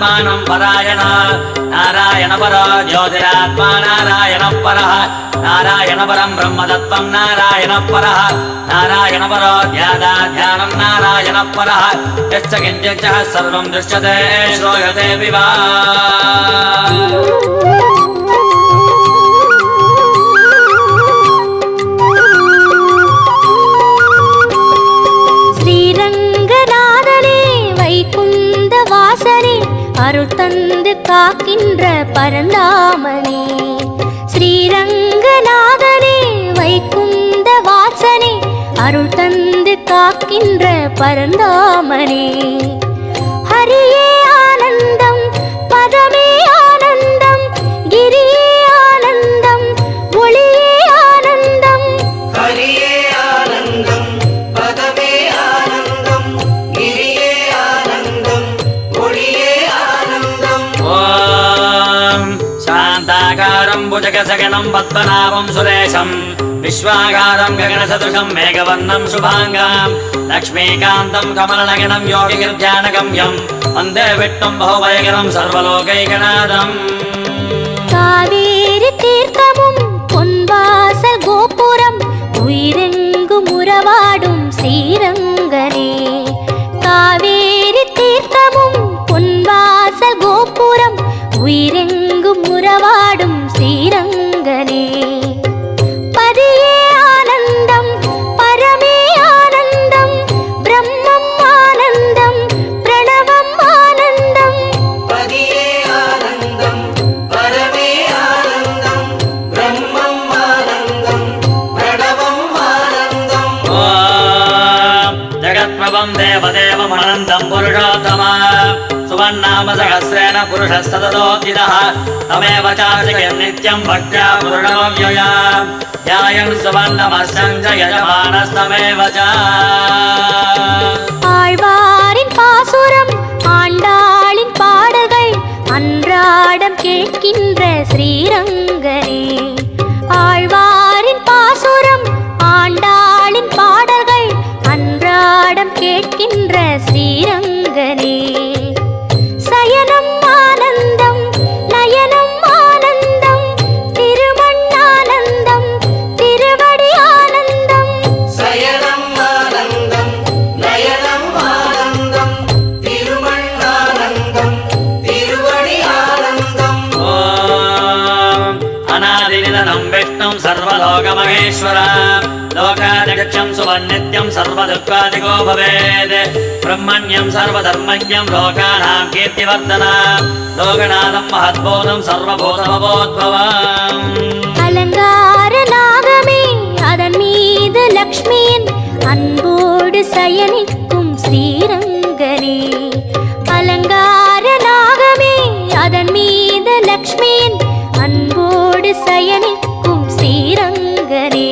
ज्योतिरात्मानं परायण नारायण परो ज्योतिरात्मा नारायण परः नारायण परं ब्रह्मतत्त्वं नारायण परः नारायण परो ध्यानं नारायण परः यश्च किञ्चित् सर्वं दृश्यते श्रूयते विवा அருள் தந்து காக்கின்ற பரந்தாமனே ஸ்ரீரங்கநாதனே வைகுந்த வாசனே அருள் தந்து காக்கின்ற பரந்தாமனே ஹரியே ஆனந்தம் பதமே ஆனந்தம் கிரியே ஆனந்தம் ஒளியே ஆனந்தம் ஹரியே ஆனந்தம் பதமே ஆனந்தம் கிரியே ஆனந்தம் ஒளியே शान्ताकारं भुजगशगनं पद्मनाभं सुरेशं विश्वाकारं गगनसदृशं मेघवर्णं शुभाङ्गां लक्ष्मीकान्तं कमलनयनं योगिगिर्ध्यानगम्यं वन्दे विष्णुं बहुभयकरं सर्वलोकैकनाथम् காவேரி தீர்த்தமும் பொன்வாசல் கோபுரம் உயிரெங்கும் உறவாடும் ஸ்ரீரங்கனே காவேரி தீர்த்தமும் பொன்வாசல் கோபுரம் உயிரெங்கும் உறவாடும் ஸ்ரீரங்கனே பதியே ஆனந்தம் பரமே ஆனந்தம் பிரம்மம் ஆனந்தம் பிரணவம் ஆனந்தம் பதியே ஆனந்தம் பரமே ஆனந்தம் பிரம்மம் ஆனந்தம் பிரணவம் ஆனந்தம் जगत्प्रभं देवदेवम् अनन्तं पुरुषोत्तमा सुवन्नाम सहस्रेण पुरुषस्तततोऽतिदः तमेव चार्चयन् नित्यं भक्त्या पूर्णमव्यया ध्यायन् सुवन्नमस्यं च यजमानस्तमेव च ஆழ்வாரின் பாசுரம் ஆண்டாளின் பாடல்கள் அன்றாடம் கேட்கின்ற ஸ்ரீரங்கனே ஆழ்வாரின் பாசுரம் ஆண்டாளின் பாடல்கள் அன்றாடம் கேட்கின்ற ஸ்ரீரங்கனே சயனம் ஆனந்தம் நயனம் ஆனந்தம் திருமண்ணானந்தம் திருவடி ஆனந்தம் சயனம் ஆனந்தம் நயனம் ஆனந்தம் திருமண்ணானந்தம் திருவடி ஆனந்தம் अनादिनिधनं विष्णुं सर्वलोकमहेश्वरा लोकादिगच्छं सुवन्नित्यं सर्वदुःखादिको भवेत् ब्रह्मण्यं सर्वधर्मज्ञं लोकानां कीर्तिवर्धना लोकनाथं महद्बोधं सर्वभूतमवोद्भवम् அலங்கார நாகமே அதன் மீது லக்ஷ்மியின் அன்போடு சயனிக்கும் ஸ்ரீரங்கனே அலங்கார நாகமே அதன் மீது லக்ஷ்மியின் அன்போடு சயனிக்கும் ஸ்ரீரங்கனே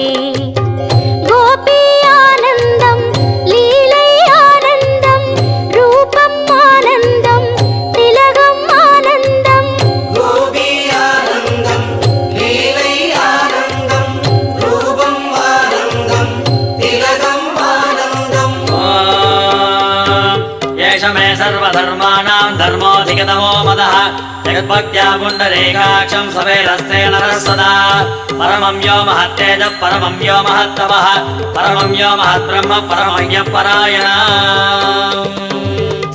கோபி ஆனந்தம் லீலை ஆனந்தம் ரூபம் ஆனந்தம் திலகம் ஆனந்தம் கோபி ஆனந்தம் லீலை ஆனந்தம் ரூபம் ஆனந்தம் திலகம் ஆனந்தம் एष मे सर्वधर्माणां धर्मोऽधिगतमो मदः जगद्भक्त्या पुण्डरीकाक्षं सवेरस्ते नरः सदा परमं यो महत्तेजः परमं यो महत्तमः परमं यो महद्ब्रह्म परमय्यपरायणः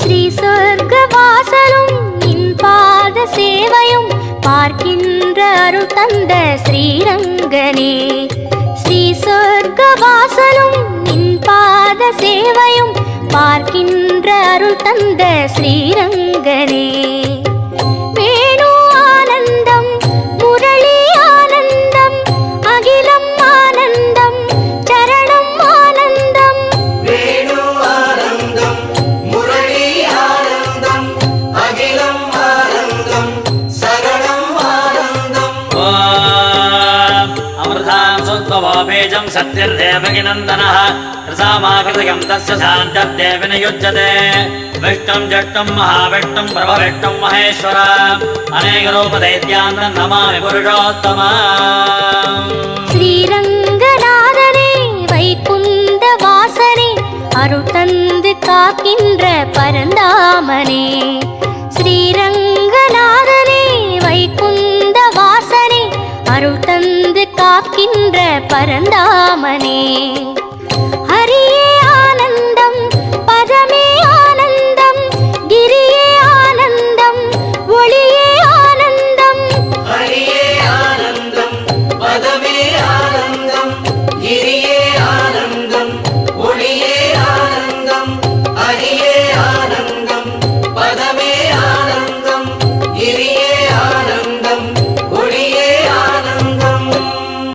ஸ்ரீ சொர்க்கவாசலும் நின் பாத சேவையும் பார்க்கின்ற அருள் தந்த ஸ்ரீரங்கனே ஸ்ரீ சொர்க்கவாசலும் நின் பாத சேவையும் பார்க்கின்ற அருள் தந்த ஸ்ரீரங்கனே வேணு ஆனந்தம் முரளி ஆனந்தம் அகிலம் ஆனந்தம் சரணம் ஆனந்தம் வேணு ஆனந்தம் முரளி ஆனந்தம் அகிலம் ஆனந்தம் சரணம் ஆனந்தம் अमृतां सुत्वभोबीजं सत्यर्देवकिनन्दनः रसामाकृतयं तस्य शान्तर्देवि नियुज्यते विष्णुं जष्टुं महाविष्णुं प्रभविष्णुं महेश्वर अनेकरूपदैत्यान् नमामि पुरुषोत्तमा ஸ்ரீரங்கநாதனே வைகுந்த வாசனே அருள் தந்து காக்கின்ற பரந்தாமனே ஸ்ரீ ஸ்ரீரங்கநாதனே வைகுந்த வாசனே அருள் தந்து காக்கின்ற பரந்தாமனே ஹரியே